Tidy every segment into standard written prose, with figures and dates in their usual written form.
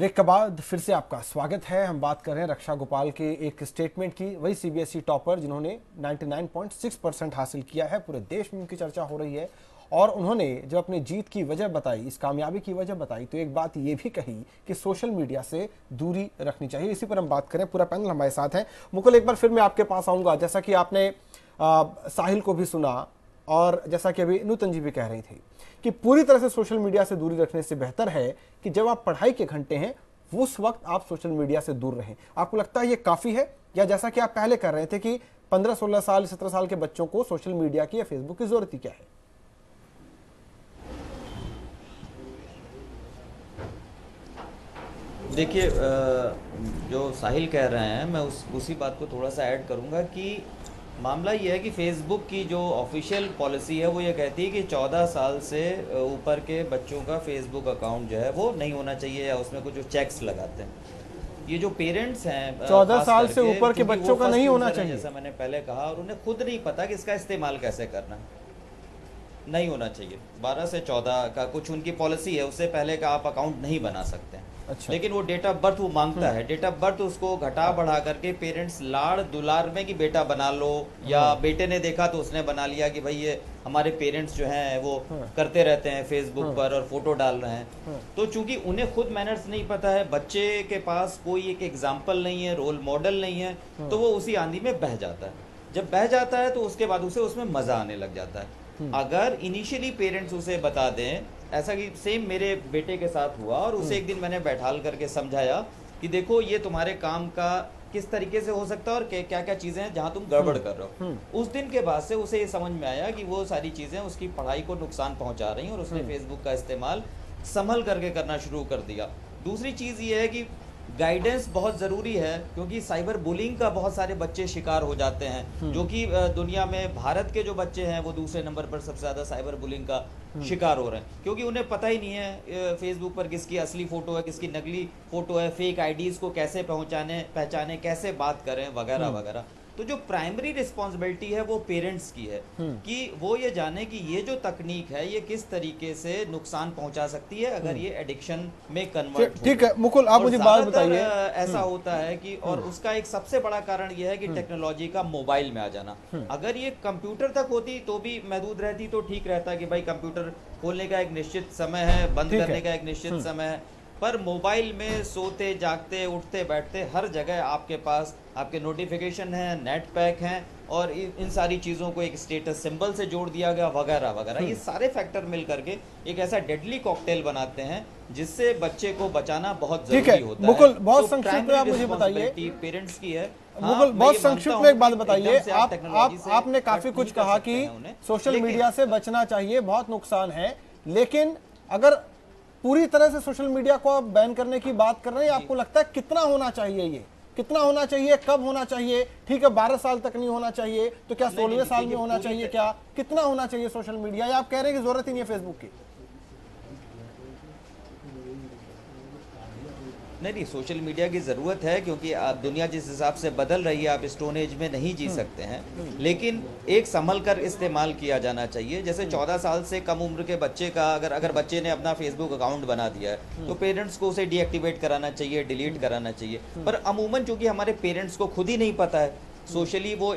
Break के बाद फिर से आपका स्वागत है। हम बात कर रहे हैं रक्षा गोपाल के एक स्टेटमेंट की। वही सीबीएसई टॉपर जिन्होंने 99.6% हासिल किया है, पूरे देश में उनकी चर्चा हो रही है। और उन्होंने जब अपनी जीत की वजह बताई, इस कामयाबी की वजह बताई, तो एक बात ये भी कही कि सोशल मीडिया से दूरी रखनी चाहिए। इसी पर हम बात करें, पूरा पैनल हमारे साथ है। मुकुल, एक बार फिर मैं आपके पास आऊँगा। जैसा कि आपने साहिल को भी सुना और जैसा कि अभी नूतन जी भी कह रही थी कि पूरी तरह से सोशल मीडिया से दूरी रखने से बेहतर है कि जब आप पढ़ाई के घंटे हैं उस वक्त आप सोशल मीडिया से दूर रहें। आपको लगता है ये काफी है, या जैसा कि आप पहले कर रहे थे कि 15, 16 साल, 17 साल के बच्चों को सोशल मीडिया की या फेसबुक की जरूरत ही क्या है? देखिए, जो साहिल कह रहे हैं, मैं उसी बात को थोड़ा सा ऐड करूंगा कि मामला ये है कि फेसबुक की जो ऑफिशियल पॉलिसी है वो ये कहती है कि 14 साल से ऊपर के बच्चों का फेसबुक अकाउंट जो है वो नहीं होना चाहिए, या उसमें कुछ जो चेक्स लगाते हैं। ये जो पेरेंट्स हैं 14 साल से ऊपर के बच्चों का नहीं होना चाहिए, जैसा मैंने पहले कहा, और उन्हें खुद नहीं पता कि इसका इस्तेमाल कैसे करना है। नहीं होना चाहिए। 12 से 14 का कुछ उनकी पॉलिसी है, उससे पहले का आप अकाउंट नहीं बना सकते हैं। अच्छा। लेकिन वो डेट ऑफ बर्थ वो मांगता है। डेट ऑफ बर्थ उसको घटा बढ़ा करके पेरेंट्स लाड़ दुलार में कि बेटा बना लो, या बेटे ने देखा तो उसने बना लिया कि भाई ये हमारे पेरेंट्स जो हैं वो करते रहते हैं फेसबुक पर और फोटो डाल रहे हैं। तो चूंकि उन्हें खुद मैनर्स नहीं पता है, बच्चे के पास कोई एक एग्जाम्पल नहीं है, रोल मॉडल नहीं है, तो वो उसी आंधी में बह जाता है। जब बह जाता है तो उसके बाद उसे उसमें मजा आने लग जाता है। अगर इनिशियली पेरेंट्स उसे बता दें, ऐसा कि सेम मेरे बेटे के साथ हुआ, और उसे एक दिन मैंने बैठाल करके समझाया कि देखो ये तुम्हारे काम का किस तरीके से हो सकता है और क्या क्या चीजें हैं जहां तुम गड़बड़ कर रहे हो। उस दिन के बाद से उसे ये समझ में आया कि वो सारी चीजें उसकी पढ़ाई को नुकसान पहुंचा रही हैं, और उसने फेसबुक का इस्तेमाल संभल करके करना शुरू कर दिया। दूसरी चीज ये है कि गाइडेंस बहुत ज़रूरी है, क्योंकि साइबर बुलिंग का बहुत सारे बच्चे शिकार हो जाते हैं, जो कि दुनिया में भारत के जो बच्चे हैं वो दूसरे नंबर पर सबसे ज़्यादा साइबर बुलिंग का शिकार हो रहे हैं, क्योंकि उन्हें पता ही नहीं है फेसबुक पर किसकी असली फ़ोटो है, किसकी नकली फ़ोटो है, फेक आईडीज़ को कैसे पहचाने, कैसे बात करें, वगैरह वगैरह। तो जो प्राइमरी रिस्पॉन्सिबिलिटी है वो पेरेंट्स की है कि वो ये जाने कि ये जो तकनीक है ये किस तरीके से नुकसान पहुंचा सकती है अगर ये एडिक्शन में कन्वर्ट हो। ठीक है मुकुल, आप मुझे बात बताइए। ऐसा होता है कि, और उसका एक सबसे बड़ा कारण ये है कि टेक्नोलॉजी का मोबाइल में आ जाना। अगर ये कंप्यूटर तक होती तो भी महदूद रहती, तो ठीक रहता कि भाई कंप्यूटर खोलने का एक निश्चित समय है, बंद करने का एक निश्चित समय है, पर मोबाइल में सोते जागते उठते बैठते हर जगह आपके पास आपके नोटिफिकेशन है, नेट पैक हैं, और इन सारी चीज़ों को एक स्टेटस सिंबल से जोड़ दिया गया, वगैरह वगैरह। ये सारे फैक्टर मिल करके एक ऐसा डेडली कॉकटेल बनाते हैं जिससे बच्चे को बचाना बहुत जरूरी होता है। मुकुल, बहुत संक्षिप्त में आप मुझे बताइए, पेरेंट्स की है। मुकुल, बहुत संक्षिप्त में एक बात बताइए। आपने काफी कुछ कहा कि सोशल मीडिया से बचना चाहिए, बहुत नुकसान है, लेकिन अगर पूरी तरह से सोशल मीडिया को आप बैन करने की बात कर रहे हैं, आपको लगता है कितना होना चाहिए? ये कितना होना चाहिए, कब होना चाहिए? ठीक है 12 साल तक नहीं होना चाहिए, तो क्या 16वें साल में होना चाहिए? क्या कितना होना चाहिए सोशल मीडिया, या आप कह रहे हैं कि जरूरत ही नहीं है फेसबुक की? नहीं, सोशल मीडिया की ज़रूरत है, क्योंकि आप दुनिया जिस हिसाब से बदल रही है, आप स्टोन एज में नहीं जी सकते हैं, लेकिन एक संभल कर इस्तेमाल किया जाना चाहिए। जैसे 14 साल से कम उम्र के बच्चे का अगर बच्चे ने अपना फेसबुक अकाउंट बना दिया है तो पेरेंट्स को उसे डीएक्टिवेट कराना चाहिए, डिलीट कराना चाहिए। पर अमूमन चूंकि हमारे पेरेंट्स को खुद ही नहीं पता है, सोशली वो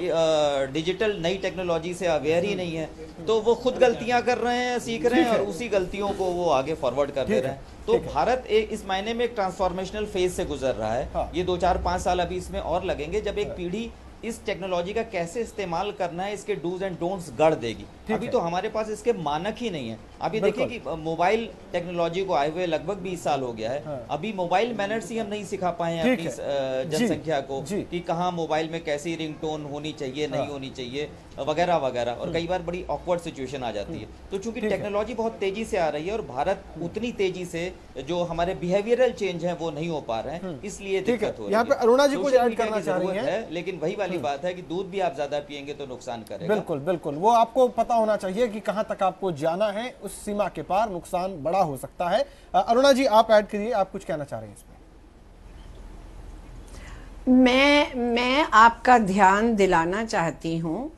डिजिटल नई टेक्नोलॉजी से अवेयर ही नहीं है, तो वो खुद गलतियां कर रहे हैं, सीख रहे हैं, और उसी गलतियों को वो आगे फॉरवर्ड कर दे रहे हैं। तो भारत इस मायने में एक ट्रांसफॉर्मेशनल फेज से गुजर रहा है। ये 2-4-5 साल अभी इसमें और लगेंगे, जब एक पीढ़ी इस टेक्नोलॉजी का कैसे इस्तेमाल करना है, इसके डूज एंड डोंट्स गढ़ देगी। अभी तो हमारे पास इसके मानक ही नहीं है। अभी देखिए कि मोबाइल टेक्नोलॉजी को आए हुए लगभग 20 साल हो गया है, अभी मोबाइल मैनर्स ही हम नहीं सिखा पाए हैं अपनी जनसंख्या को कि कहाँ मोबाइल में कैसी रिंगटोन होनी चाहिए, नहीं होनी चाहिए, वगैरह वगैरह। और कई बार बड़ी ऑकवर्ड सिचुएशन आ जाती है। तो चूंकि टेक्नोलॉजी बहुत तेजी से आ रही है और भारत उतनी तेजी से जो हमारे बिहेवियरल चेंज है वो नहीं हो पा रहे हैं, इसलिए दिक्कत हो रही है। यहाँ पे अरुणा जी कुछ ऐड करना चाह रही हैं, लेकिन वही वाली बात है कि दूध भी आप ज्यादा पिएंगे तो नुकसान करेगा। बिल्कुल बिल्कुल, वो आपको पता होना चाहिए कि कहां तक आपको जाना है, उस सीमा के पार नुकसान बड़ा हो सकता है। अरुणा जी आप ऐड करिए, आप कुछ कहना चाह रहे हैं इसमें। मैं आपका ध्यान दिलाना चाहती हूं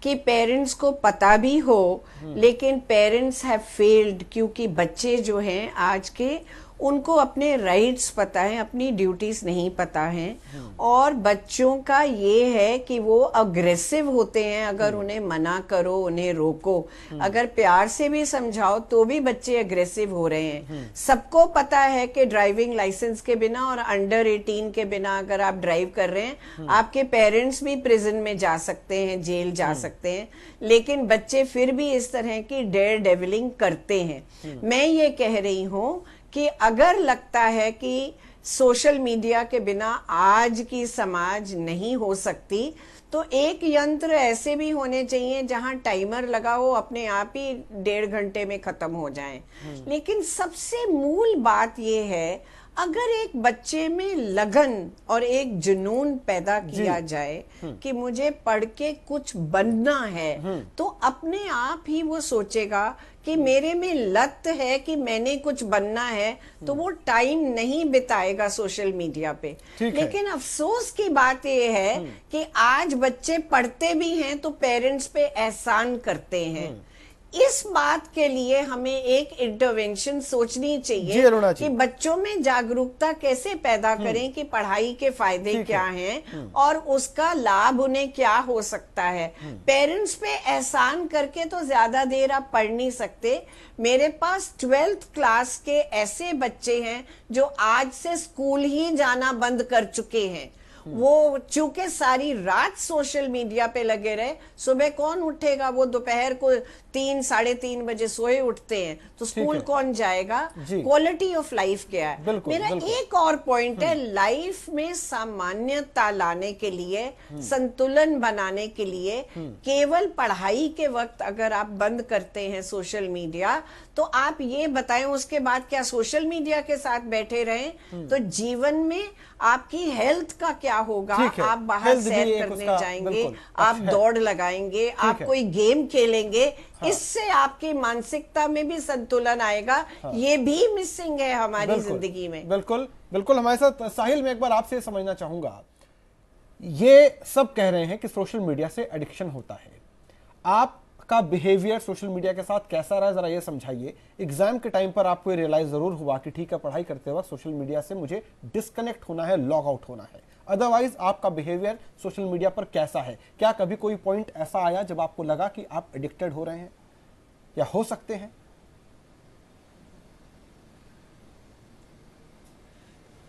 कि पेरेंट्स को पता भी हो, लेकिन पेरेंट्स हैव फेल्ड, क्योंकि बच्चे जो हैं आज के उनको अपने राइट्स पता है, अपनी ड्यूटीज नहीं पता है। और बच्चों का ये है कि वो अग्रेसिव होते हैं, अगर उन्हें मना करो, उन्हें रोको, अगर प्यार से भी समझाओ तो भी बच्चे अग्रेसिव हो रहे हैं। सबको पता है कि ड्राइविंग लाइसेंस के बिना और अंडर 18 के बिना अगर आप ड्राइव कर रहे हैं, आपके पेरेंट्स भी प्रिजन में जा सकते हैं, जेल जा सकते हैं, लेकिन बच्चे फिर भी इस तरह की डेयर डेविलिंग करते हैं। मैं ये कह रही हूं कि अगर लगता है कि सोशल मीडिया के बिना आज की समाज नहीं हो सकती, तो एक यंत्र ऐसे भी होने चाहिए जहां टाइमर लगा हो, अपने आप ही 1.5 घंटे में खत्म हो जाए। लेकिन सबसे मूल बात यह है, अगर एक बच्चे में लगन और एक जुनून पैदा किया जाए कि मुझे पढ़ के कुछ बनना है, तो अपने आप ही वो सोचेगा कि मेरे में लत है कि मैंने कुछ बनना है, तो वो टाइम नहीं बिताएगा सोशल मीडिया पे। लेकिन अफसोस की बात ये है कि आज बच्चे पढ़ते भी हैं तो पेरेंट्स पे एहसान करते हैं। इस बात के लिए हमें एक इंटरवेंशन सोचनी चाहिए कि बच्चों में जागरूकता कैसे पैदा करें कि पढ़ाई के फायदे क्या हैं और उसका लाभ उन्हें क्या हो सकता है। पेरेंट्स पे एहसान करके तो ज्यादा देर आप पढ़ नहीं सकते। मेरे पास 12th क्लास के ऐसे बच्चे हैं जो आज से स्कूल ही जाना बंद कर चुके हैं। वो चूंकि सारी रात सोशल मीडिया पे लगे रहे, सुबह कौन उठेगा? वो दोपहर को 3-3:30 बजे सोए उठते हैं, तो स्कूल कौन जाएगा? क्वालिटी ऑफ लाइफ क्या है? मेरा एक और पॉइंट है, लाइफ में सामान्यता लाने के लिए, संतुलन बनाने के लिए, केवल पढ़ाई के वक्त अगर आप बंद करते हैं सोशल मीडिया, तो आप ये बताएं उसके बाद क्या सोशल मीडिया के साथ बैठे रहें? तो जीवन में आपकी हेल्थ का क्या होगा? आप बाहर सैर करने जाएंगे, आप दौड़ लगाएंगे, आप कोई गेम खेलेंगे, इससे आपकी मानसिकता में भी संतुलन आएगा। ये भी मिसिंग है हमारी जिंदगी में। बिल्कुल बिल्कुल। हमारे साथ साहिल, मैं एक बार आपसे समझना चाहूंगा, ये सब कह रहे हैं कि सोशल मीडिया से एडिक्शन होता है, आपका बिहेवियर सोशल मीडिया के साथ कैसा रहा, जरा ये समझाइए। एग्जाम के टाइम पर आपको ये रियलाइज जरूर हुआ कि ठीक है, पढ़ाई करते वक्त सोशल मीडिया से मुझे डिस्कनेक्ट होना है, लॉग आउट होना है। अदरवाइज आपका बिहेवियर सोशल मीडिया पर कैसा है? क्या कभी कोई पॉइंट ऐसा आया जब आपको लगा कि आप एडिक्टेड हो रहे हैं या हो सकते हैं?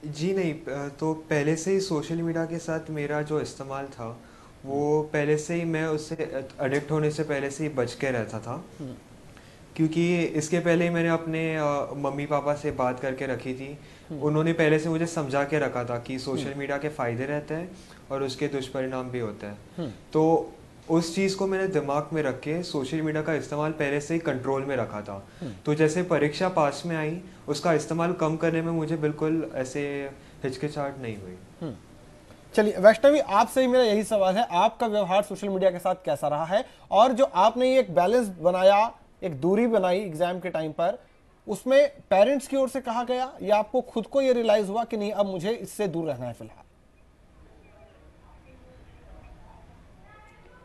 जी नहीं, तो पहले से ही सोशल मीडिया के साथ मेरा जो इस्तेमाल था, वो पहले से ही मैं उससे एडिक्ट होने से पहले से ही बच के रहता था। क्योंकि इसके पहले ही मैंने अपने मम्मी पापा से बात करके रखी थी। उन्होंने पहले से मुझे समझा के रखा था कि सोशल मीडिया के फ़ायदे रहते हैं और उसके दुष्परिणाम भी होते हैं। तो उस चीज़ को मैंने दिमाग में रख के सोशल मीडिया का इस्तेमाल पहले से ही कंट्रोल में रखा था। तो जैसे परीक्षा पास में आई, उसका इस्तेमाल कम करने में मुझे बिल्कुल ऐसे हिचकिचाहट नहीं हुई। चलिए वैष्णवी, आपसे ही मेरा यही सवाल है, आपका व्यवहार सोशल मीडिया के साथ कैसा रहा है? और जो आपने ये एक बैलेंस बनाया, एक दूरी बनाई एग्जाम के टाइम पर, उसमें पेरेंट्स की ओर से कहा गया या आपको खुद को ये रियलाइज हुआ कि नहीं, अब मुझे इससे दूर रहना है फिलहाल?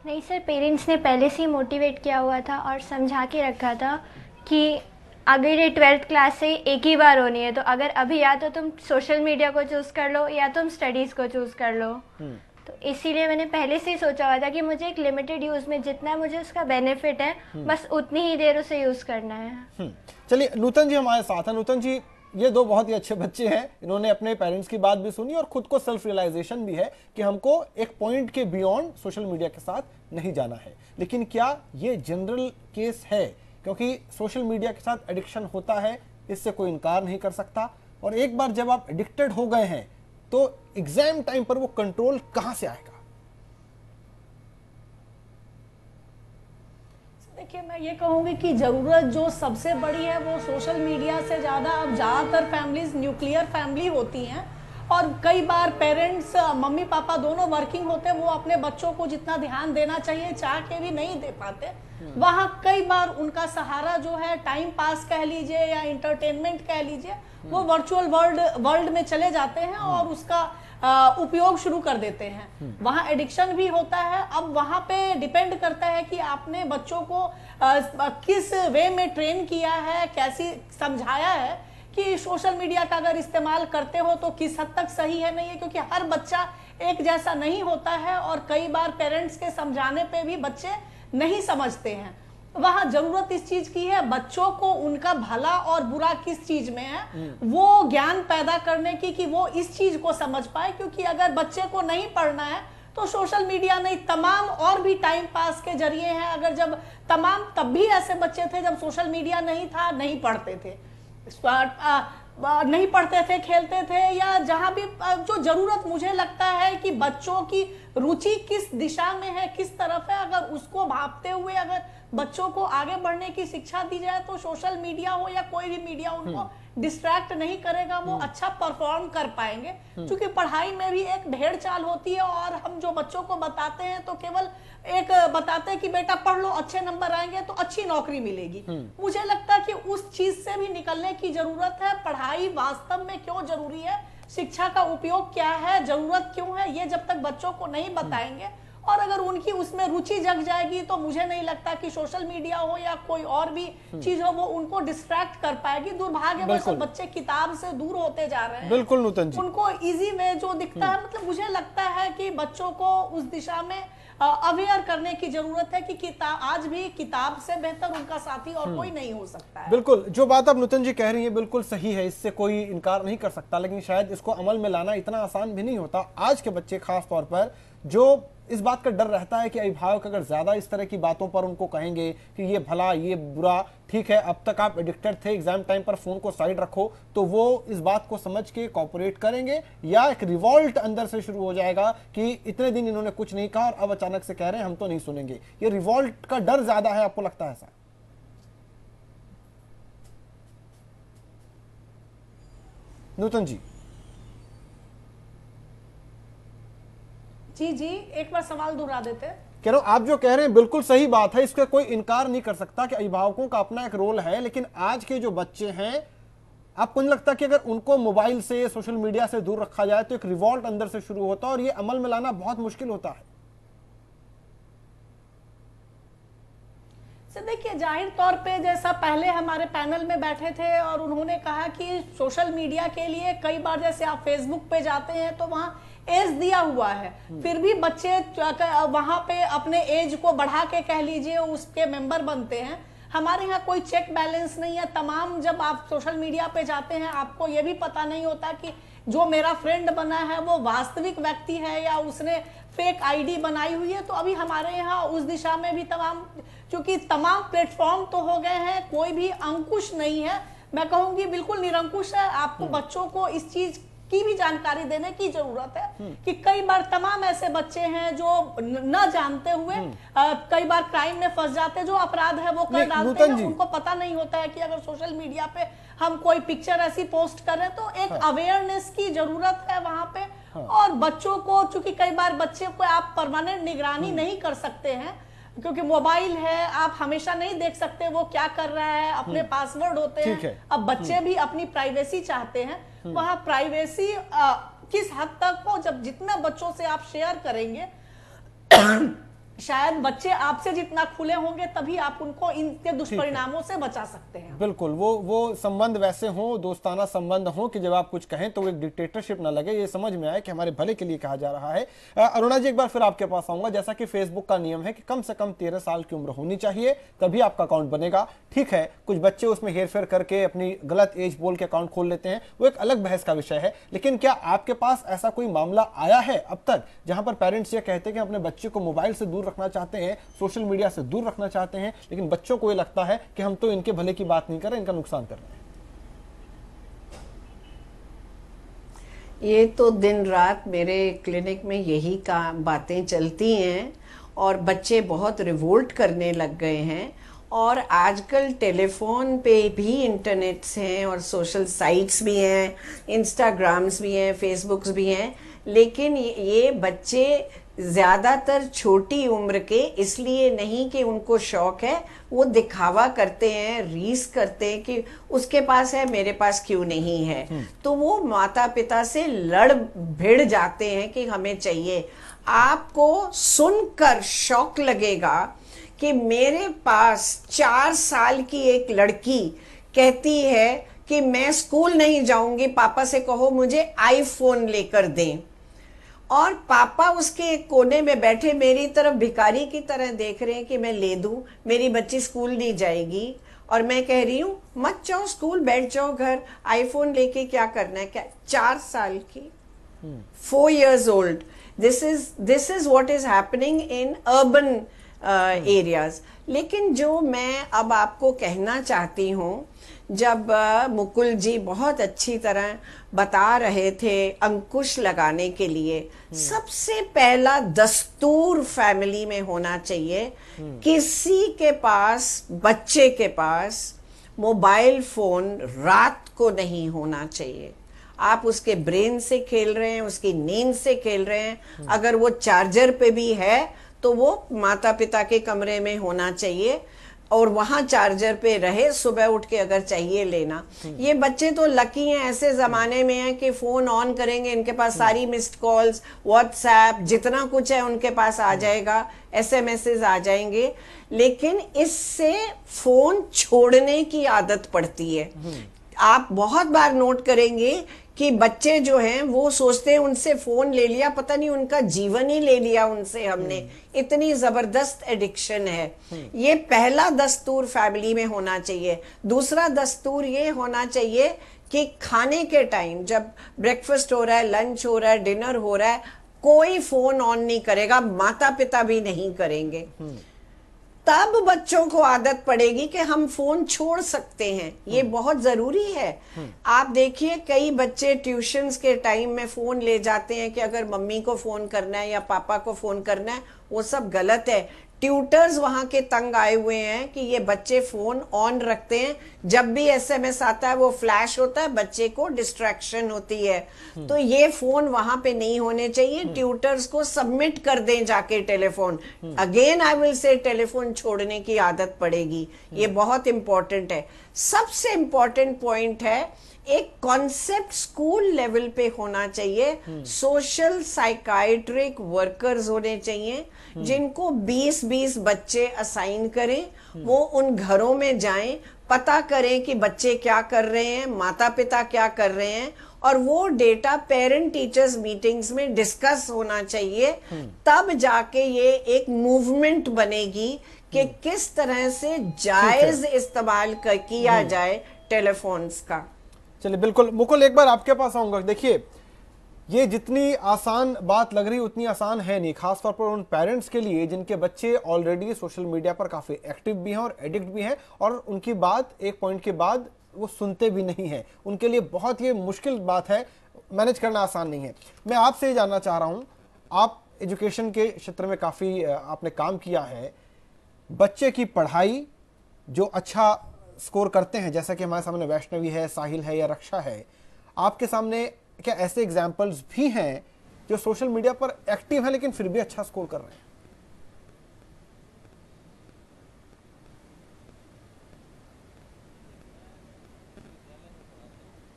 नहीं सर, पेरेंट्स ने पहले से ही मोटिवेट किया हुआ था और समझा के रखा था कि अगर ये 12th क्लास से एक ही बार होनी है, तो अगर अभी या तो तुम सोशल मीडिया को चूज़ कर लो या तुम स्टडीज़ को चूज़ कर लो। तो इसीलिए मैंने पहले से ही सोचा हुआ था कि मुझे एक लिमिटेड यूज़ में जितना मुझे उसका बेनिफिट है, बस उतनी ही देर उसे यूज़ करना है। चलिए नूतन जी हमारे साथ हैं। नूतन जी, ये दो बहुत ही अच्छे बच्चे हैं, इन्होंने अपने पेरेंट्स की बात भी सुनी और खुद को सेल्फ रियलाइजेशन भी है कि हमको एक पॉइंट के बियॉन्ड सोशल मीडिया के साथ नहीं जाना है। लेकिन क्या ये जनरल केस है? क्योंकि सोशल मीडिया के साथ एडिक्शन होता है, इससे कोई इनकार नहीं कर सकता। और एक बार जब आप एडिक्टेड हो गए हैं तो एग्जाम टाइम पर वो कंट्रोल कहां से आएगा? देखिए, मैं ये कहूँगी कि ज़रूरत जो सबसे बड़ी है वो सोशल मीडिया से ज़्यादा अब ज़्यादातर फैमिलीज न्यूक्लियर फैमिली होती हैं और कई बार पेरेंट्स, मम्मी पापा दोनों वर्किंग होते हैं, वो अपने बच्चों को जितना ध्यान देना चाहिए चाह के भी नहीं दे पाते। वहाँ कई बार उनका सहारा जो है टाइम पास कह लीजिए या इंटरटेनमेंट कह लीजिए, वो वर्चुअल वर्ल्ड में चले जाते हैं और उसका उपयोग शुरू कर देते हैं। वहाँ एडिक्शन भी होता है। अब वहाँ पे डिपेंड करता है कि आपने बच्चों को किस वे में ट्रेन किया है, कैसी समझाया है कि सोशल मीडिया का अगर इस्तेमाल करते हो तो किस हद तक सही है नहीं है, क्योंकि हर बच्चा एक जैसा नहीं होता है और कई बार पेरेंट्स के समझाने पे भी बच्चे नहीं समझते हैं। वहां जरूरत इस चीज की है, बच्चों को उनका भला और बुरा किस चीज में है वो ज्ञान पैदा करने की, कि वो इस चीज को समझ पाए। क्योंकि अगर बच्चे को नहीं पढ़ना है तो सोशल मीडिया नहीं, तमाम और भी टाइम पास के जरिए हैं। अगर जब तब भी ऐसे बच्चे थे जब सोशल मीडिया नहीं था, नहीं पढ़ते थे, नहीं पढ़ते थे, खेलते थे, या जहां भी जो जरूरत मुझे लगता है कि बच्चों की रुचि किस दिशा में है, किस तरफ है, अगर उसको भांपते हुए अगर बच्चों को आगे बढ़ने की शिक्षा दी जाए तो सोशल मीडिया हो या कोई भी मीडिया उनको डिस्ट्रैक्ट नहीं करेगा, वो अच्छा परफॉर्म कर पाएंगे। क्योंकि पढ़ाई में भी एक भेड़ चाल होती है और हम जो बच्चों को बताते हैं तो केवल एक बताते हैं कि बेटा पढ़ लो, अच्छे नंबर आएंगे तो अच्छी नौकरी मिलेगी। मुझे लगता है कि उस चीज से भी निकलने की जरूरत है। पढ़ाई वास्तव में क्यों जरूरी है, शिक्षा का उपयोग क्या है, जरूरत क्यों है, ये जब तक बच्चों को नहीं बताएंगे और अगर उनकी उसमें रुचि जग जाएगी तो मुझे नहीं लगता कि सोशल मीडिया हो या कोई और भी चीज हो वो उनको डिस्ट्रैक्ट कर पाएगी। दुर्भाग्यवश बच्चे किताब से दूर होते जा रहे हैं। बिल्कुल नूतन जी, उनको इजी वे जो दिखता है, मतलब मुझे लगता है कि बच्चों को उस दिशा में अवेयर करने की जरूरत है कि किताब आज भी किताब से बेहतर उनका साथी और कोई नहीं हो सकता है। बिल्कुल, जो बात आप नूतन जी कह रही हैं बिल्कुल सही है, इससे कोई इनकार नहीं कर सकता, लेकिन शायद इसको अमल में लाना इतना आसान भी नहीं होता। आज के बच्चे खास तौर पर जो इस बात का डर रहता है कि अभिभावक अगर ज्यादा इस तरह की बातों पर उनको कहेंगे कि ये भला ये बुरा, ठीक है अब तक आप एडिक्टेड थे, एग्जाम टाइम पर फोन को साइड रखो, तो वो इस बात को समझ के कॉपरेट करेंगे या एक रिवॉल्ट अंदर से शुरू हो जाएगा कि इतने दिन इन्होंने कुछ नहीं कहा और अब अचानक से कह रहे हैं हम तो नहीं सुनेंगे। ये रिवॉल्ट का डर ज्यादा है, आपको लगता है ऐसा? नूतन जी जी एक बार सवाल दोहरा देते। कह रहा हूं आप जो कह रहे हैं बिल्कुल सही बात है, इसका कोई इनकार नहीं कर सकता कि अभिभावकों का अपना एक रोल है, लेकिन आज के जो बच्चे हैं आपको नहीं लगता कि अगर उनको मोबाइल से सोशल मीडिया से दूर रखा जाए तो एक रिवॉल्ट अंदर से शुरू होता है और ये अमल में लाना बहुत मुश्किल होता है? देखिए जाहिर तौर पे जैसा पहले हमारे पैनल में बैठे थे और उन्होंने कहा कि सोशल मीडिया के लिए कई बार जैसे आप फेसबुक पे जाते हैं तो वहां एज दिया हुआ है, फिर भी बच्चे वहां पे अपने एज को बढ़ा के कह लीजिए उसके मेंबर बनते हैं। हमारे यहाँ कोई चेक बैलेंस नहीं है। तमाम जब आप सोशल मीडिया पे जाते हैं आपको ये भी पता नहीं होता कि जो मेरा फ्रेंड बना है वो वास्तविक व्यक्ति है या उसने फेक आईडी बनाई हुई है। तो अभी हमारे यहाँ उस दिशा में भी क्योंकि तमाम प्लेटफॉर्म तो हो गए हैं, कोई भी अंकुश नहीं है, मैं कहूंगी बिल्कुल निरंकुश है। आपको बच्चों को इस चीज की भी जानकारी देने की जरूरत है कि कई बार तमाम ऐसे बच्चे हैं जो न जानते हुए कई बार क्राइम में फंस जाते हैं, जो अपराध है वो कर डालते हैं, उनको पता नहीं होता है कि अगर सोशल मीडिया पे हम कोई पिक्चर ऐसी पोस्ट करें तो एक अवेयरनेस की जरूरत है वहां पे। और बच्चों को, चूंकि कई बार बच्चे को आप परमानेंट निगरानी नहीं कर सकते हैं क्योंकि मोबाइल है, आप हमेशा नहीं देख सकते वो क्या कर रहा है, अपने पासवर्ड होते हैं। अब बच्चे भी अपनी प्राइवेसी चाहते हैं, वहां प्राइवेसी किस हद तक हो, जब जितना बच्चों से आप शेयर करेंगे शायद बच्चे आपसे जितना खुले होंगे तभी आप उनको इनके दुष्परिणामों से बचा सकते हैं। बिल्कुल, वो संबंध वैसे हो, दोस्ताना संबंध हो कि जब आप कुछ कहें तो वो एक डिक्टेटरशिप ना लगे, ये समझ में आए कि हमारे भले के लिए कहा जा रहा है। अरुणा जी एक बार फिर आपके पास आऊंगा। जैसा कि फेसबुक का नियम है कि कम से कम 13 साल की उम्र होनी चाहिए तभी आपका अकाउंट बनेगा। ठीक है, कुछ बच्चे उसमें हेरफेर करके अपनी गलत एज बोल के अकाउंट खोल लेते हैं, वो एक अलग बहस का विषय है। लेकिन क्या आपके पास ऐसा कोई मामला आया है अब तक जहां पर पेरेंट्स ये कहते हैं कि अपने बच्चे को मोबाइल से दूर रखना चाहते हैं, सोशल मीडिया से दूर रखना चाहते हैं, लेकिन बच्चों को ये लगता है कि हम तो इनके भले की बात नहीं कर रहे, इनका नुकसान कर रहे हैं? ये तो दिन रात मेरे क्लिनिक में यही बातें चलती हैं और बच्चे बहुत रिवोल्ट करने लग गए हैं। और आजकल टेलीफोन पे भी इंटरनेट्स हैं और सोशल साइट्स भी हैं, इंस्टाग्राम्स भी हैं, फेसबुक्स भी हैं, लेकिन ये बच्चे ज़्यादातर छोटी उम्र के इसलिए नहीं कि उनको शौक है, वो दिखावा करते हैं, रीस करते हैं कि उसके पास है मेरे पास क्यों नहीं है, तो वो माता पिता से लड़ भिड़ जाते हैं कि हमें चाहिए। आपको सुनकर शौक लगेगा कि मेरे पास 4 साल की एक लड़की कहती है कि मैं स्कूल नहीं जाऊंगी, पापा से कहो मुझे आईफोन लेकर दें, और पापा उसके एक कोने में बैठे मेरी तरफ भिखारी की तरह देख रहे हैं कि मैं ले दूं, मेरी बच्ची स्कूल नहीं जाएगी, और मैं कह रही हूं मत जाओ स्कूल, बैठ जाओ घर, आईफोन लेके क्या करना है। क्या 4 साल की, 4 years old, this is what is happening in urban areas। लेकिन जो मैं अब आपको कहना चाहती हूँ, जब मुकुल जी बहुत अच्छी तरह बता रहे थे अंकुश लगाने के लिए, सबसे पहला दस्तूर फैमिली में होना चाहिए, किसी के पास, बच्चे के पास मोबाइल फोन रात को नहीं होना चाहिए। आप उसके ब्रेन से खेल रहे हैं, उसकी नींद से खेल रहे हैं, अगर वो चार्जर पे भी है तो वो माता पिता के कमरे में होना चाहिए और वहां चार्जर पे रहे, सुबह उठ के अगर चाहिए लेना। ये बच्चे तो लकी हैं, ऐसे जमाने में हैं कि फोन ऑन करेंगे, इनके पास सारी मिस्ड कॉल्स, व्हाट्सएप, जितना कुछ है उनके पास आ जाएगा, एसएमएसेस आ जाएंगे, लेकिन इससे फोन छोड़ने की आदत पड़ती है। आप बहुत बार नोट करेंगे कि बच्चे जो हैं वो सोचते हैं उनसे फोन ले लिया, पता नहीं उनका जीवन ही ले लिया उनसे हमने, इतनी जबरदस्त एडिक्शन है। ये पहला दस्तूर फैमिली में होना चाहिए। दूसरा दस्तूर ये होना चाहिए कि खाने के टाइम, जब ब्रेकफास्ट हो रहा है, लंच हो रहा है, डिनर हो रहा है, कोई फोन ऑन नहीं करेगा, माता पिता भी नहीं करेंगे। तब बच्चों को आदत पड़ेगी कि हम फोन छोड़ सकते हैं, ये बहुत जरूरी है। आप देखिए कई बच्चे ट्यूशन्स के टाइम में फोन ले जाते हैं कि अगर मम्मी को फोन करना है या पापा को फोन करना है, वो सब गलत है। ट्यूटर्स वहां के तंग आए हुए हैं कि ये बच्चे फोन ऑन रखते हैं, जब भी एसएमएस आता है वो फ्लैश होता है, बच्चे को डिस्ट्रैक्शन होती है। तो ये फोन वहां पे नहीं होने चाहिए। ट्यूटर्स को सबमिट कर दें जाके telephone. Again I will say telephone छोड़ने की आदत पड़ेगी, ये बहुत इंपॉर्टेंट है। सबसे इंपॉर्टेंट पॉइंट है, एक कॉन्सेप्ट स्कूल लेवल पे होना चाहिए, सोशल साइकाइट्रिक वर्कर्स होने चाहिए जिनको 20-20 बच्चे असाइन करें, वो उन घरों में जाएं, पता करें कि बच्चे क्या कर रहे हैं, माता पिता क्या कर रहे हैं, और वो डेटा पेरेंट टीचर्स मीटिंग्स में डिस्कस होना चाहिए। तब जाके ये एक मूवमेंट बनेगी कि किस तरह से जायज इस्तेमाल किया जाए टेलीफोन्स का। चलिए बिल्कुल मुकुल, एक बार आपके पास आऊंगा। देखिए ये जितनी आसान बात लग रही उतनी आसान है नहीं, खासतौर पर उन पेरेंट्स के लिए जिनके बच्चे ऑलरेडी सोशल मीडिया पर काफी एक्टिव भी हैं और एडिक्ट भी हैं, और उनकी बात एक पॉइंट के बाद वो सुनते भी नहीं हैं। उनके लिए बहुत ये मुश्किल बात है, मैनेज करना आसान नहीं है। मैं आपसे ये जानना चाह रहा हूं, आप एजुकेशन के क्षेत्र में काफी आपने काम किया है, बच्चे की पढ़ाई जो अच्छा स्कोर करते हैं, जैसा कि हमारे सामने वैष्णवी है, साहिल है या रक्षा है, आपके सामने क्या ऐसे एग्जाम्पल्स भी हैं जो सोशल मीडिया पर एक्टिव हैं लेकिन फिर भी अच्छा स्कोर कर रहे हैं?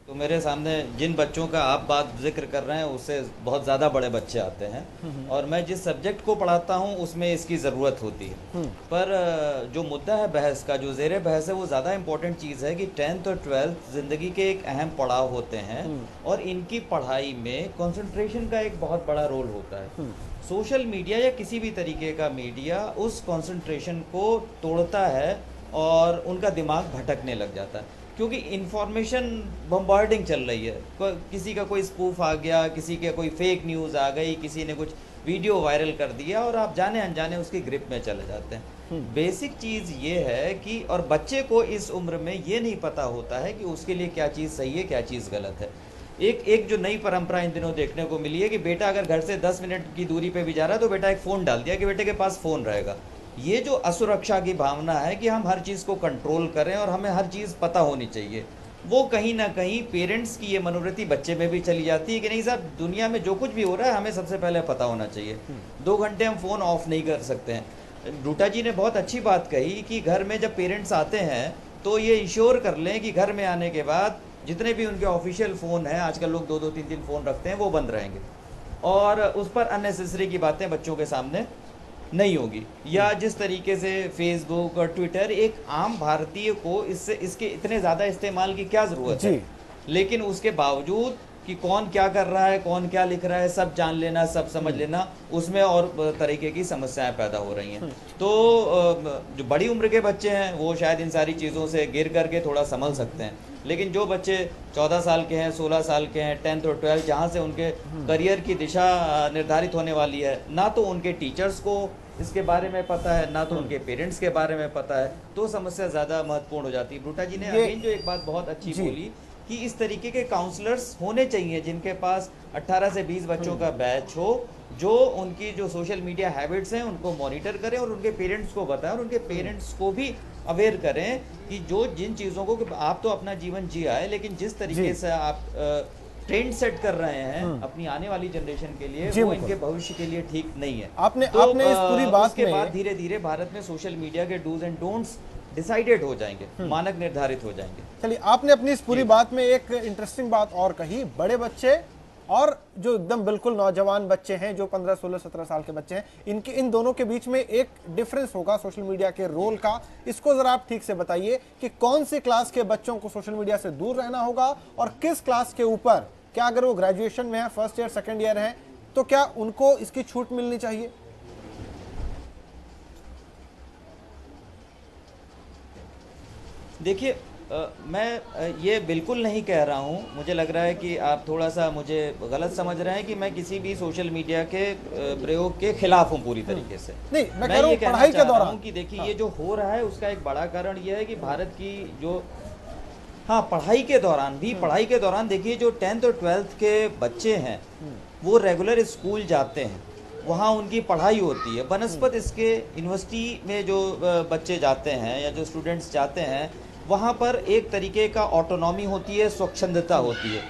तो मेरे सामने जिन बच्चों का आप बात जिक्र कर रहे हैं उससे बहुत ज़्यादा बड़े बच्चे आते हैं, और मैं जिस सब्जेक्ट को पढ़ाता हूं उसमें इसकी ज़रूरत होती है। पर जो मुद्दा है बहस का, जो ज़ेरे बहस है, वो ज़्यादा इम्पोर्टेंट चीज़ है कि 10th और 12th ज़िंदगी के एक अहम पड़ाव होते हैं, और इनकी पढ़ाई में कंसंट्रेशन का एक बहुत बड़ा रोल होता है। सोशल मीडिया या किसी भी तरीके का मीडिया उस कंसंट्रेशन को तोड़ता है और उनका दिमाग भटकने लग जाता है, क्योंकि इंफॉर्मेशन बम्बार्डिंग चल रही है। किसी का कोई स्पूफ आ गया, किसी के कोई फेक न्यूज़ आ गई, किसी ने कुछ वीडियो वायरल कर दिया, और आप जाने अनजाने उसकी ग्रिप में चले जाते हैं। बेसिक चीज़ ये है कि, और बच्चे को इस उम्र में ये नहीं पता होता है कि उसके लिए क्या चीज़ सही है, क्या चीज़ गलत है। एक जो नई परंपरा इन दिनों देखने को मिली है कि बेटा अगर घर से 10 मिनट की दूरी पे भी जा रहा है तो बेटा एक फ़ोन डाल दिया कि बेटे के पास फ़ोन रहेगा। ये जो असुरक्षा की भावना है कि हम हर चीज़ को कंट्रोल करें और हमें हर चीज़ पता होनी चाहिए, वो कहीं ना कहीं पेरेंट्स की ये मनोवृत्ति बच्चे में भी चली जाती है कि नहीं साहब, दुनिया में जो कुछ भी हो रहा है हमें सबसे पहले पता होना चाहिए। 2 घंटे हम फ़ोन ऑफ नहीं कर सकते हैं। रूटा जी ने बहुत अच्छी बात कही कि घर में जब पेरेंट्स आते हैं तो ये इंश्योर कर लें कि घर में आने के बाद जितने भी उनके ऑफिशियल फ़ोन हैं, आजकल लोग 2-2, 3-3 फ़ोन रखते हैं, वो बंद रहेंगे, और उस पर अननेसेसरी की बातें बच्चों के सामने नहीं होगी। या जिस तरीके से फेसबुक और ट्विटर, एक आम भारतीय को इसके इतने ज़्यादा इस्तेमाल की क्या ज़रूरत है, लेकिन उसके बावजूद कि कौन क्या कर रहा है, कौन क्या लिख रहा है, सब जान लेना, सब समझ लेना, उसमें और तरीके की समस्याएं पैदा हो रही हैं। तो जो बड़ी उम्र के बच्चे हैं वो शायद इन सारी चीज़ों से गिर करके थोड़ा संभल सकते हैं, लेकिन जो बच्चे 14 साल के हैं, 16 साल के हैं, 10th और 12th, जहाँ से उनके करियर की दिशा निर्धारित होने वाली है, ना तो उनके टीचर्स को इसके बारे में पता है, ना तो उनके पेरेंट्स के बारे में पता है, तो समस्या ज़्यादा महत्वपूर्ण हो जाती है। ब्रूटा जी ने अगेन जो एक बात बहुत अच्छी बोली कि इस तरीके के काउंसलर्स होने चाहिए जिनके पास 18 से 20 बच्चों का बैच हो, जो उनकी जो सोशल मीडिया हैबिट्स हैं उनको मॉनिटर करें और उनके पेरेंट्स को बताएं, और उनके पेरेंट्स को भी अवेयर करें कि जो जिन चीज़ों को, कि आप तो अपना जीवन जिया है, लेकिन जिस तरीके से आप ट्रेंड सेट कर रहे हैं अपनी आने वाली जनरेशन के लिए, वो इनके भविष्य के लिए ठीक नहीं है। आपने इस पूरी बात के बाद धीरे धीरे भारत में सोशल मीडिया के डूज एंड डोंट्स डिसाइडेड हो जाएंगे, मानक निर्धारित हो जाएंगे। चलिए, आपने अपनी इस पूरी बात में एक इंटरेस्टिंग बात और कही, बड़े बच्चे और जो एकदम बिल्कुल नौजवान बच्चे हैं, जो 15, 16, 17 साल के बच्चे हैं, इन दोनों के बीच में एक डिफरेंस होगा सोशल मीडिया के रोल का। इसको जरा आप ठीक से बताइए कि कौन सी क्लास के बच्चों को सोशल मीडिया से दूर रहना होगा और किस क्लास के ऊपर, क्या अगर वो ग्रेजुएशन में है, फर्स्ट ईयर, सेकेंड ईयर है, तो क्या उनको इसकी छूट मिलनी चाहिए? देखिए, मैं ये बिल्कुल नहीं कह रहा हूँ, मुझे लग रहा है कि आप थोड़ा सा मुझे गलत समझ रहे हैं कि मैं किसी भी सोशल मीडिया के प्रयोग के खिलाफ हूँ पूरी तरीके से। नहीं, मैं कह रहा हूँ पढ़ाई के दौरान कि देखिए ये जो हो रहा है उसका एक बड़ा कारण ये है कि भारत की जो, हाँ, पढ़ाई के दौरान देखिए जो 10th और 12th के बच्चे हैं वो रेगुलर स्कूल जाते हैं, वहाँ उनकी पढ़ाई होती है। बनस्पत इसके यूनिवर्सिटी में जो बच्चे जाते हैं या जो स्टूडेंट्स जाते हैं, वहाँ पर एक तरीके का ऑटोनॉमी होती है, स्वच्छंदता होती है।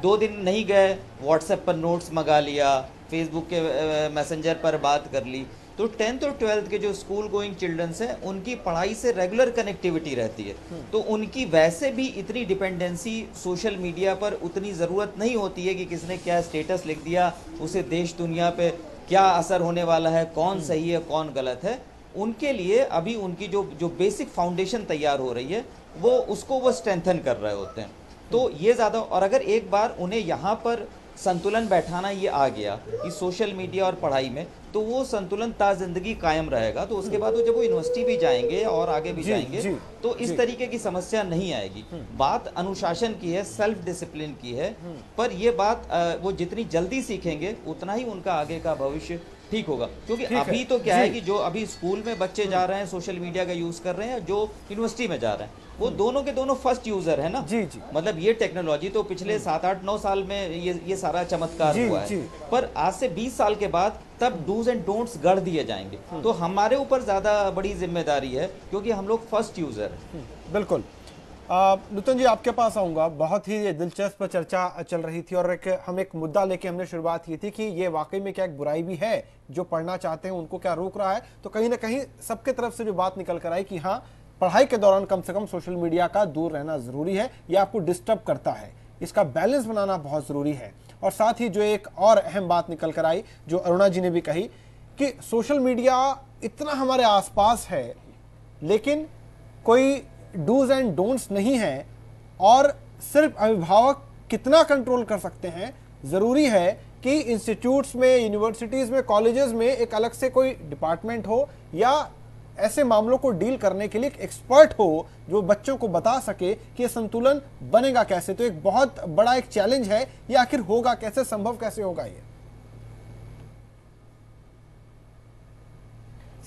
2 दिन नहीं गए, व्हाट्सएप पर नोट्स मंगा लिया, फेसबुक के मैसेंजर पर बात कर ली। तो 10th और 12th के जो स्कूल गोइंग चिल्ड्रंस हैं, उनकी पढ़ाई से रेगुलर कनेक्टिविटी रहती है, तो उनकी वैसे भी इतनी डिपेंडेंसी सोशल मीडिया पर उतनी ज़रूरत नहीं होती है कि किसने क्या स्टेटस लिख दिया, उसे देश दुनिया पे क्या असर होने वाला है, कौन सही है कौन गलत है। उनके लिए अभी उनकी जो बेसिक फाउंडेशन तैयार हो रही है वो स्ट्रेंथन कर रहे होते हैं, तो ये ज़्यादा। और अगर एक बार उन्हें यहाँ पर संतुलन बैठाना ये आ गया कि सोशल मीडिया और पढ़ाई में, तो वो संतुलन ता जिंदगी कायम रहेगा। तो उसके बाद वो जब वो यूनिवर्सिटी भी जाएंगे और आगे भी जाएंगे तो इस तरीके की समस्या नहीं आएगी। बात अनुशासन की है, सेल्फ डिसिप्लिन की है, पर ये बात वो जितनी जल्दी सीखेंगे उतना ही उनका आगे का भविष्य ठीक होगा। क्योंकि अभी तो क्या है कि जो अभी स्कूल में बच्चे जा रहे हैं सोशल मीडिया का यूज कर रहे हैं, जो यूनिवर्सिटी में जा रहे हैं, वो दोनों के दोनों फर्स्ट यूजर है ना। मतलब ये टेक्नोलॉजी तो पिछले 7, 8, 9 साल में ये सारा चमत्कार हुआ है, पर आज से 20 साल के बाद तब डूज एंड डोंट्स गढ़ दिए जाएंगे। तो हमारे ऊपर ज्यादा बड़ी जिम्मेदारी है क्योंकि हम लोग फर्स्ट यूजर हैं। बिल्कुल। नूतन जी, आपके पास आऊँगा। बहुत ही दिलचस्प चर्चा चल रही थी और हम एक मुद्दा लेके हमने शुरुआत की थी कि ये वाकई में क्या एक बुराई भी है, जो पढ़ना चाहते हैं उनको क्या रोक रहा है। तो कहीं ना कहीं सबके तरफ से जो बात निकल कर आई कि हाँ, पढ़ाई के दौरान कम से कम सोशल मीडिया का दूर रहना ज़रूरी है, ये आपको डिस्टर्ब करता है, इसका बैलेंस बनाना बहुत ज़रूरी है। और साथ ही जो एक और अहम बात निकल कर आई, जो अरुणा जी ने भी कही, कि सोशल मीडिया इतना हमारे आसपास है लेकिन कोई डूज एंड डोंट्स नहीं है, और सिर्फ अभिभावक कितना कंट्रोल कर सकते हैं। ज़रूरी है कि इंस्टीट्यूट्स में, यूनिवर्सिटीज़ में, कॉलेजेस में एक अलग से कोई डिपार्टमेंट हो या ऐसे मामलों को डील करने के लिए एक एक्सपर्ट हो जो बच्चों को बता सके कि ये संतुलन बनेगा कैसे। तो एक बहुत बड़ा एक चैलेंज है, ये आखिर होगा कैसे, संभव कैसे होगा ये?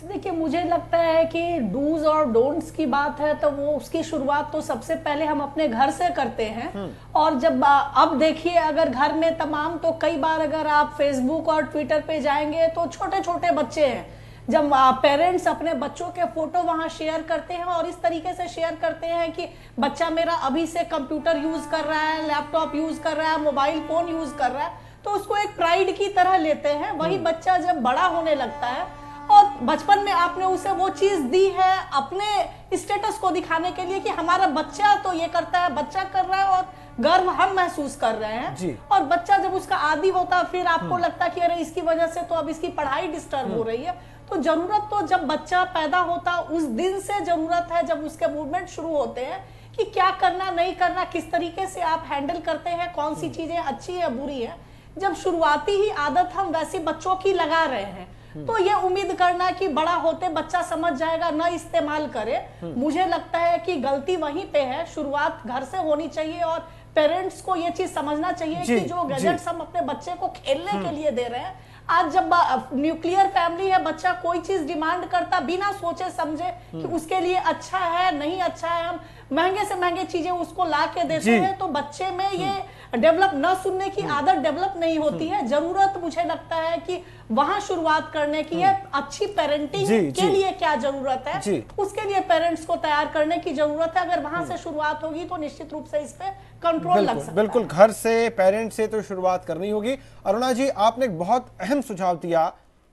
देखिए, मुझे लगता है कि डूज और डोंट्स की बात है तो वो उसकी शुरुआत तो सबसे पहले हम अपने घर से करते हैं। और जब अब देखिए, अगर घर में तमाम, तो कई बार अगर आप फेसबुक और ट्विटर पे जाएंगे तो छोटे छोटे बच्चे हैं, जब पेरेंट्स अपने बच्चों के फोटो वहां शेयर करते हैं और इस तरीके से शेयर करते हैं कि बच्चा मेरा अभी से कंप्यूटर यूज कर रहा है, लैपटॉप यूज कर रहा है, मोबाइल फोन यूज कर रहा है, तो उसको एक प्राइड की तरह लेते हैं। वही बच्चा जब बड़ा होने लगता है और बचपन में आपने उसे वो चीज दी है अपने स्टेटस को दिखाने के लिए कि हमारा बच्चा तो ये करता है, बच्चा कर रहा है, और गर्व हम महसूस कर रहे हैं। और बच्चा जब उसका आदी होता है फिर आपको लगता है कि अरे इसकी वजह से तो अब इसकी पढ़ाई डिस्टर्ब हो रही है। तो जरूरत तो जब बच्चा पैदा होता उस दिन से जरूरत है, जब उसके मूवमेंट शुरू होते हैं कि क्या करना नहीं करना, किस तरीके से आप हैंडल करते हैं, कौन सी चीजें अच्छी है बुरी है। जब शुरुआती ही आदत हम वैसे बच्चों की लगा रहे हैं तो ये उम्मीद करना कि बड़ा होते बच्चा समझ जाएगा, न इस्तेमाल करे, मुझे लगता है कि गलती वहीं पे है। शुरुआत घर से होनी चाहिए और पेरेंट्स को ये चीज समझना चाहिए कि जो गैजेट्स हम अपने बच्चे को खेलने के लिए दे रहे हैं, आज जब न्यूक्लियर फैमिली है, बच्चा कोई चीज डिमांड करता बिना सोचे समझे कि उसके लिए अच्छा है नहीं अच्छा है, हम महंगे से महंगे चीजें उसको ला के देते हैं, तो बच्चे में ये डेवलप न सुनने की आदत डेवलप नहीं होती है। जरूरत मुझे लगता है कि वहां शुरुआत करने की है। अच्छी पेरेंटिंग के लिए क्या जरूरत है, उसके लिए पेरेंट्स को तैयार करने की जरूरत है। अगर वहां से शुरुआत होगी तो निश्चित रूप से इस पे कंट्रोल लग सकता है। बिल्कुल, घर से, पेरेंट्स से तो शुरुआत करनी होगी। अरुणा जी, आपने एक बहुत अहम सुझाव दिया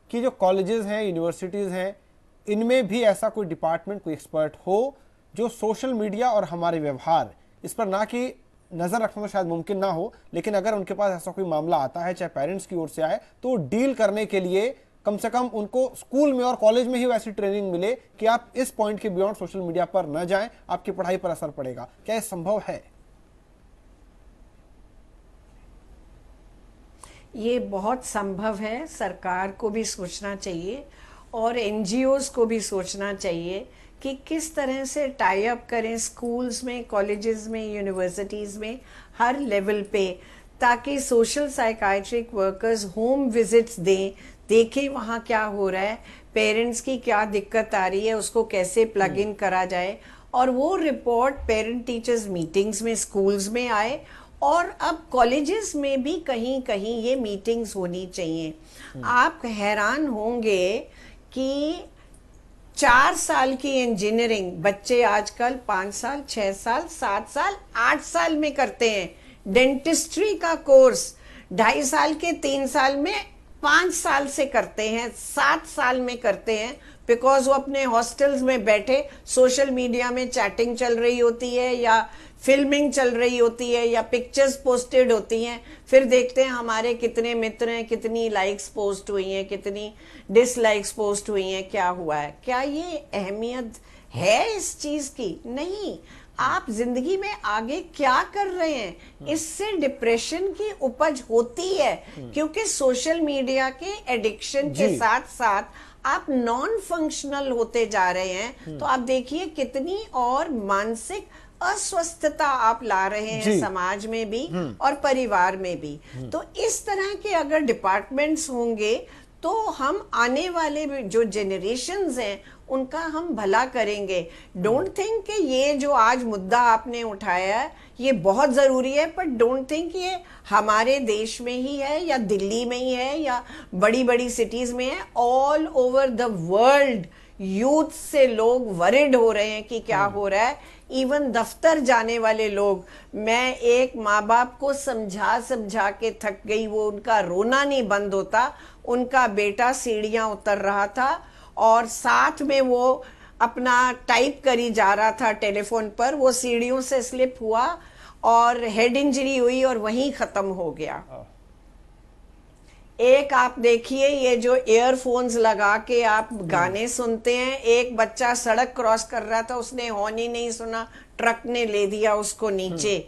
कि जो कॉलेजेस हैं, यूनिवर्सिटीज हैं, इनमें भी ऐसा कोई डिपार्टमेंट, कोई एक्सपर्ट हो जो सोशल मीडिया और हमारे व्यवहार, इस पर ना कि नजर रखना तो शायद मुमकिन ना हो, लेकिन अगर उनके पास ऐसा कोई मामला आता है, चाहे पेरेंट्स की ओर से आए, तो डील करने के लिए कम से कम उनको स्कूल में और कॉलेज में ही वैसी ट्रेनिंग मिले कि आप इस पॉइंट के बियॉन्ड सोशल मीडिया पर न जाएं, आपकी पढ़ाई पर असर पड़ेगा। क्या यह संभव है? ये बहुत संभव है। सरकार को भी सोचना चाहिए और एनजीओज को भी सोचना चाहिए कि किस तरह से टाई अप करें स्कूल्स में, कॉलेजेस में, यूनिवर्सिटीज़ में, हर लेवल पे, ताकि social psychiatric workers home visits दें, देखें वहाँ क्या हो रहा है, पेरेंट्स की क्या दिक्कत आ रही है, उसको कैसे प्लग इन करा जाए, और वो रिपोर्ट पेरेंट टीचर्स मीटिंग्स में स्कूल्स में आए। और अब कॉलेजेस में भी कहीं कहीं ये मीटिंग्स होनी चाहिए। आप हैरान होंगे कि 4 साल की इंजीनियरिंग बच्चे आजकल 5 साल, 6 साल, 7 साल, 8 साल में करते हैं। डेंटिस्ट्री का कोर्स 2.5 साल के 3 साल में 5 साल से करते हैं, 7 साल में करते हैं, बिकॉज वो अपने हॉस्टल्स में बैठे सोशल मीडिया में चैटिंग चल रही होती है या फिल्मिंग चल रही होती है या पिक्चर्स पोस्टेड होती हैं। फिर देखते हैं हमारे कितने मित्र हैं, कितनी लाइक्स पोस्ट हुई हैं, कितनी डिसलाइक्स पोस्ट हुई हैं, क्या हुआ है। क्या ये अहमियत है इस चीज की? नहीं। आप जिंदगी में आगे क्या कर रहे हैं, इससे डिप्रेशन की उपज होती है, क्योंकि सोशल मीडिया के एडिक्शन के साथ साथ आप नॉन फंक्शनल होते जा रहे हैं। तो आप देखिए कितनी और मानसिक अस्वस्थता आप ला रहे हैं समाज में भी और परिवार में भी। तो इस तरह के अगर डिपार्टमेंट्स होंगे तो हम आने वाले जो जनरेशन्स हैं उनका हम भला करेंगे। डोंट थिंक कि ये जो आज मुद्दा आपने उठाया है ये बहुत जरूरी है, पर डोंट थिंक ये हमारे देश में ही है या दिल्ली में ही है या बड़ी बड़ी सिटीज में है। All over the world youth से लोग वरिड हो रहे हैं कि क्या हो रहा है। इवन दफ्तर जाने वाले लोग, मैं एक माँ बाप को समझा समझा के थक गई, वो उनका रोना नहीं बंद होता। उनका बेटा सीढ़ियां उतर रहा था और साथ में वो अपना टाइप करी जा रहा था टेलीफोन पर, वो सीढ़ियों से स्लिप हुआ और हेड इंजरी हुई और वहीं खत्म हो गया। एक आप देखिए ये जो ईयरफोन्स लगा के आप गाने सुनते हैं, एक बच्चा सड़क क्रॉस कर रहा था, उसने हॉर्न ही नहीं सुना, ट्रक ने ले दिया उसको नीचे।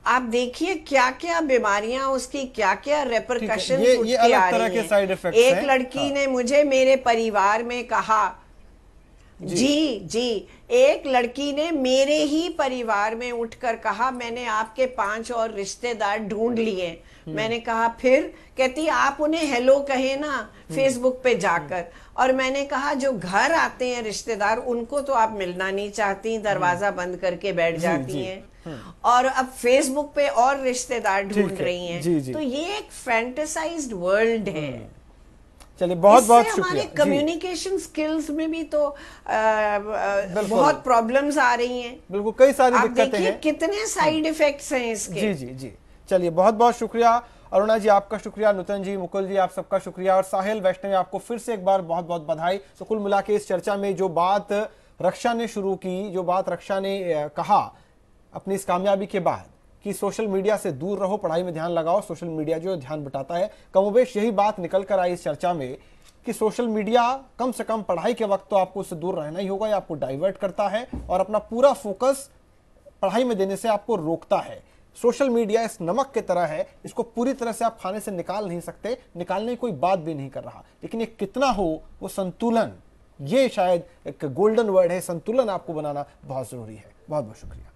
आप देखिए क्या क्या बीमारियां उसकी, क्या क्या रेपरकशन ये अलग तरह के साइड इफेक्ट्स हैं। एक लड़की ने मुझे मेरे परिवार में कहा, जी एक लड़की ने मेरे ही परिवार में उठकर कहा मैंने आपके 5 और रिश्तेदार ढूंढ लिए। मैंने कहा फिर? कहती आप उन्हें हेलो कहे ना फेसबुक पे जाकर। और मैंने कहा जो घर आते हैं रिश्तेदार उनको तो आप मिलना नहीं चाहती, दरवाजा बंद करके बैठ जाती हैं, और अब फेसबुक पे और रिश्तेदार ढूंढ रही हैं। तो ये एक फैंटेसाइज्ड वर्ल्ड है। चलिए बहुत बहुत शुक्रिया। हमारे कम्युनिकेशन स्किल्स में भी तो बहुत प्रॉब्लम्स आ रही हैं। बिल्कुल, कई सारी दिक्कतें हैं, कितने साइड इफेक्ट्स हैं इसके। जी। चलिए बहुत बहुत शुक्रिया अरुणा जी, आपका शुक्रिया, नूतन जी, मुकुल जी, आप सबका शुक्रिया, और साहिल वैष्णव आपको फिर से एक बार बहुत बहुत बधाई। तो कुल मिला के इस चर्चा में जो बात रक्षा ने शुरू की, जो बात रक्षा ने कहा अपनी इस कामयाबी के बाद कि सोशल मीडिया से दूर रहो, पढ़ाई में ध्यान लगाओ, सोशल मीडिया जो ध्यान बटाता है। कमोबेश यही बात निकल कर आई इस चर्चा में कि सोशल मीडिया कम से कम पढ़ाई के वक्त तो आपको उससे दूर रहना ही होगा, या आपको डाइवर्ट करता है और अपना पूरा फोकस पढ़ाई में देने से आपको रोकता है। सोशल मीडिया इस नमक के तरह है, इसको पूरी तरह से आप खाने से निकाल नहीं सकते, निकालने की कोई बात भी नहीं कर रहा, लेकिन ये कितना हो वो संतुलन, ये शायद एक गोल्डन वर्ड है, संतुलन आपको बनाना बहुत जरूरी है। बहुत बहुत शुक्रिया।